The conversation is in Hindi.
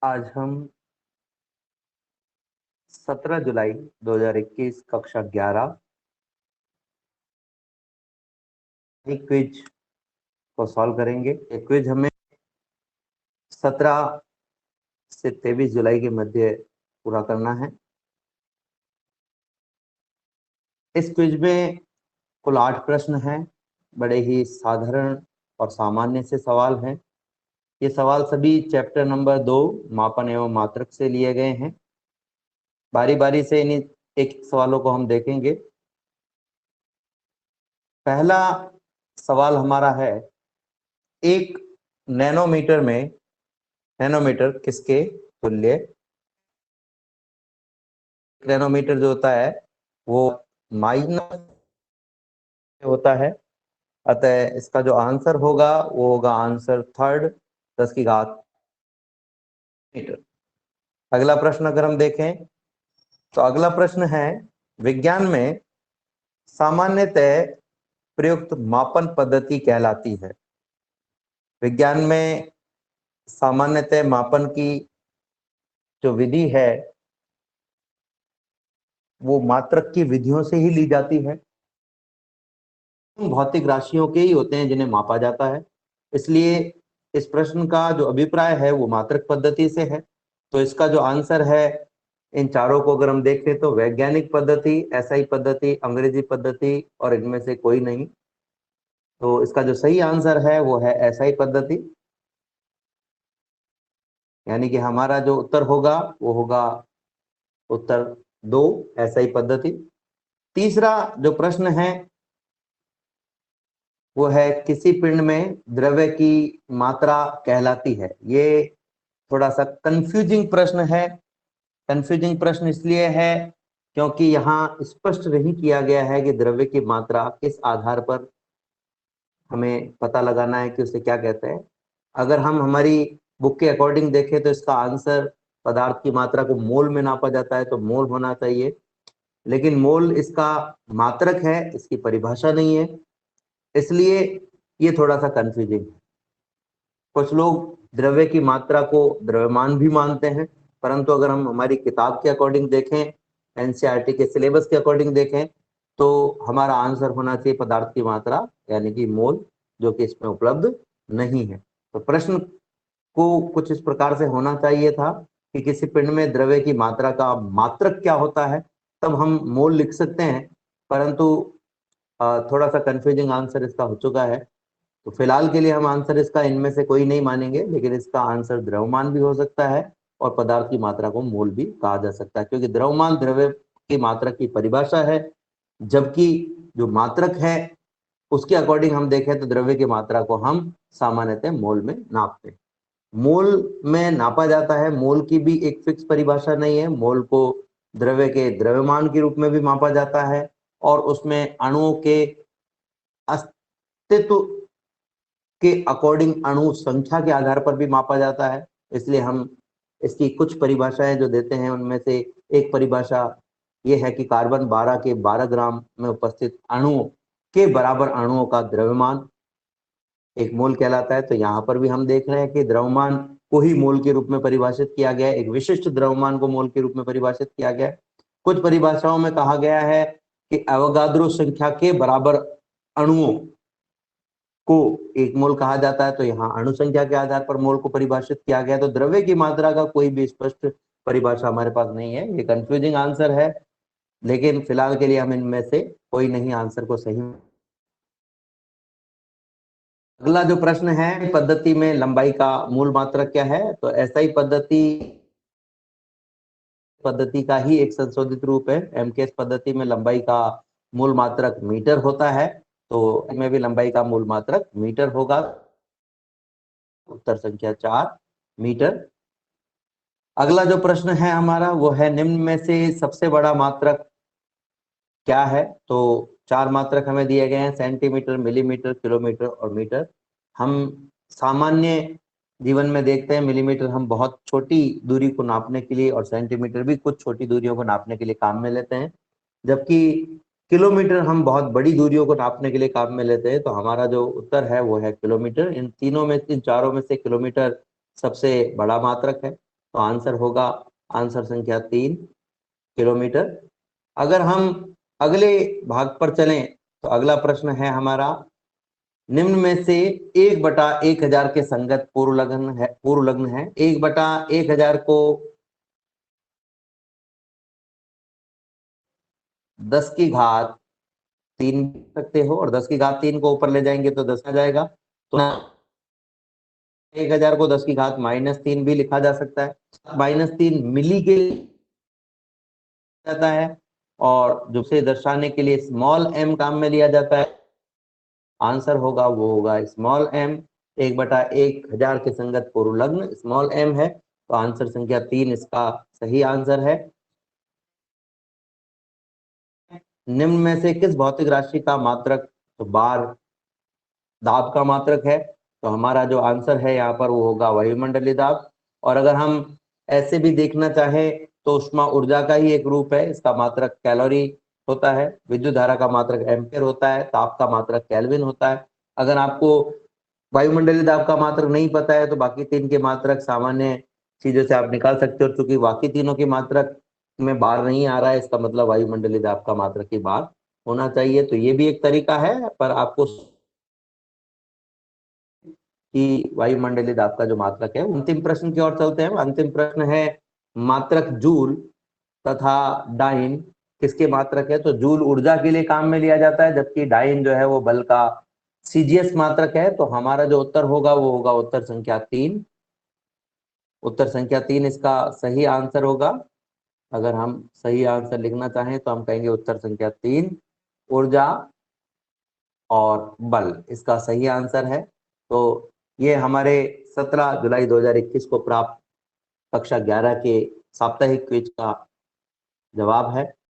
आज हम 17 जुलाई 2021 कक्षा 11 एक क्विज को सॉल्व करेंगे। ये क्विज हमें 17 से 23 जुलाई के मध्य पूरा करना है। इस क्विज में कुल 8 प्रश्न हैं। बड़े ही साधारण और सामान्य से सवाल हैं। ये सवाल सभी चैप्टर नंबर 2 मापन एवं मात्रक से लिए गए हैं। बारी बारी से इन एक सवालों को हम देखेंगे। पहला सवाल हमारा है, एक नैनोमीटर में, नैनोमीटर किसके तुल्य? नैनोमीटर जो होता है वो माइनस होता है। अतः इसका जो आंसर होगा वो होगा आंसर थर्ड, 10 की घात मीटर। अगला प्रश्न अगर हम देखें तो अगला प्रश्न है, विज्ञान में सामान्यतः प्रयुक्त मापन पद्धति कहलाती है। विज्ञान में सामान्यतः मापन की जो विधि है वो मात्रक की विधियों से ही ली जाती है। भौतिक राशियों के ही होते हैं जिन्हें मापा जाता है, इसलिए इस प्रश्न का जो अभिप्राय है वो मात्रक पद्धति से है। तो इसका जो आंसर है, इन चारों को अगर हम देखें तो वैज्ञानिक पद्धति, एसआई पद्धति, अंग्रेजी पद्धति और इनमें से कोई नहीं। तो इसका जो सही आंसर है वो है एसआई पद्धति, यानी कि हमारा जो उत्तर होगा वो होगा उत्तर 2, एसआई पद्धति। तीसरा जो प्रश्न है वो है, किसी पिंड में द्रव्य की मात्रा कहलाती है। ये थोड़ा सा कंफ्यूजिंग प्रश्न है। कंफ्यूजिंग प्रश्न इसलिए है क्योंकि यहाँ स्पष्ट नहीं किया गया है कि द्रव्य की मात्रा किस आधार पर हमें पता लगाना है कि उसे क्या कहते हैं। अगर हम हमारी बुक के अकॉर्डिंग देखें तो इसका आंसर, पदार्थ की मात्रा को मोल में नापा जाता है तो मोल होना चाहिए, लेकिन मोल इसका मात्रक है, इसकी परिभाषा नहीं है, इसलिए ये थोड़ा सा कंफ्यूजिंग है। कुछ लोग द्रव्य की मात्रा को द्रव्यमान भी मानते हैं, परंतु अगर हम हमारी किताब के अकॉर्डिंग देखें, एनसीईआरटी के सिलेबस के अकॉर्डिंग देखें, तो हमारा आंसर होना चाहिए पदार्थ की मात्रा, यानी कि मोल, जो कि इसमें उपलब्ध नहीं है। तो प्रश्न को कुछ इस प्रकार से होना चाहिए था कि किसी पिंड में द्रव्य की मात्रा का मात्रक क्या होता है, तब हम मोल लिख सकते हैं, परंतु थोड़ा सा कंफ्यूजिंग आंसर इसका हो चुका है। तो फिलहाल के लिए हम आंसर इसका इनमें से कोई नहीं मानेंगे, लेकिन इसका आंसर द्रव्यमान भी हो सकता है और पदार्थ की मात्रा को मोल भी कहा जा सकता है, क्योंकि द्रव्यमान द्रव्य की मात्रा की परिभाषा है, जबकि जो मात्रक है उसके अकॉर्डिंग हम देखें तो द्रव्य की मात्रा को हम सामान्यतः मोल में नापते हैं। मोल में नापा जाता है, मोल की भी एक फिक्स परिभाषा नहीं है। मोल को द्रव्य के द्रव्यमान के रूप में भी मापा जाता है और उसमें अणुओं के अस्तित्व के अकॉर्डिंग अणु संख्या के आधार पर भी मापा जाता है। इसलिए हम इसकी कुछ परिभाषाएं जो देते हैं उनमें से एक परिभाषा ये है कि कार्बन 12 के 12 ग्राम में उपस्थित अणुओं के बराबर अणुओं का द्रव्यमान एक मोल कहलाता है। तो यहाँ पर भी हम देख रहे हैं कि द्रव्यमान को ही मोल के रूप में परिभाषित किया गया है, एक विशिष्ट द्रव्यमान को मोल के रूप में परिभाषित किया गया है। कुछ परिभाषाओं में कहा गया है कि अवोगाद्रो संख्या के बराबर अणुओं को एक मोल कहा जाता है, तो यहाँ अणु संख्या के आधार पर मोल को परिभाषित किया गया। तो द्रव्य की मात्रा का कोई भी स्पष्ट परिभाषा हमारे पास नहीं है। ये कंफ्यूजिंग आंसर है, लेकिन फिलहाल के लिए हम इनमें से कोई नहीं आंसर को सही। अगला जो प्रश्न है, पद्धति में लंबाई का मूल मात्रक क्या है? तो एसआई पद्धति का ही एक संशोधित रूप है। एमकेएस पद्धति में लंबाई का मूल मात्रक मीटर होता है, तो इसमें भी लंबाई का मूल मात्रक मीटर होगा। उत्तर संख्या 4, मीटर। अगला जो प्रश्न है हमारा वो है, निम्न में से सबसे बड़ा मात्रक क्या है? तो 4 मात्रक हमें दिए गए हैं, सेंटीमीटर, मिलीमीटर, किलोमीटर और मीटर। हम सामान्य जीवन में देखते हैं मिलीमीटर हम बहुत छोटी दूरी को नापने के लिए और सेंटीमीटर भी कुछ छोटी दूरियों को नापने के लिए काम में लेते हैं, जबकि किलोमीटर हम बहुत बड़ी दूरियों को नापने के लिए काम में लेते हैं, तो हमारा जो उत्तर है वो है किलोमीटर। इन चारों में से किलोमीटर सबसे बड़ा मात्रक है, तो आंसर होगा आंसर संख्या 3 किलोमीटर। अगर हम अगले भाग पर चलें तो अगला प्रश्न है हमारा, निम्न में से 1/1000 के संगत पूर्व लग्न है। 1/1000 को 10⁻³ सकते हो, और 10⁻³ को ऊपर ले जाएंगे तो 10 आ जाएगा। तो 1000 को 10⁻³ भी लिखा जा सकता है। -3 मिली के जाता है, और जो से दर्शाने के लिए स्मॉल m काम में लिया जाता है। आंसर होगा वो होगा स्मॉल m। 1/1000 के संगत पूर्व लग्न स्मॉल m है, तो आंसर संख्या 3 इसका सही आंसर है। निम्न में से किस भौतिक राशि का मात्रक तो बार दाब का मात्रक है? तो हमारा जो आंसर है यहाँ पर वो होगा वायुमंडलीय दाब। और अगर हम ऐसे भी देखना चाहें तो ऊष्मा ऊर्जा का ही एक रूप है, इसका मात्रक कैलोरी होता है, विद्युत धारा का मात्रक एम्पियर होता है, ताप का मात्रक केल्विन होता है। अगर आपको वायुमंडलीय दाब का मात्रक नहीं पता है तो बाकी 3 के मात्रक सामान्य चीजों से आप निकाल सकते हो। चूंकि बाकी तीनों के मात्रक में बार नहीं आ रहा है, इसका मतलब वायुमंडलीय दाब का मात्रक ही बार होना चाहिए। तो ये भी एक तरीका है, पर आपको कि वायुमंडलीय दाब का जो मात्रक है। अंतिम प्रश्न की ओर चलते हैं। अंतिम प्रश्न है, मात्रक जूल तथा डाइन किसके मात्रक है? तो जूल ऊर्जा के लिए काम में लिया जाता है, जबकि डाइन जो है वो बल का सीजीएस मात्रक है। तो हमारा जो उत्तर होगा वो होगा उत्तर संख्या 3। उत्तर संख्या 3 इसका सही आंसर होगा। अगर हम सही आंसर लिखना चाहें तो हम कहेंगे उत्तर संख्या 3 ऊर्जा और बल इसका सही आंसर है। तो ये हमारे 17 जुलाई 2021 को प्राप्त कक्षा 11 के साप्ताहिक क्विज का जवाब है।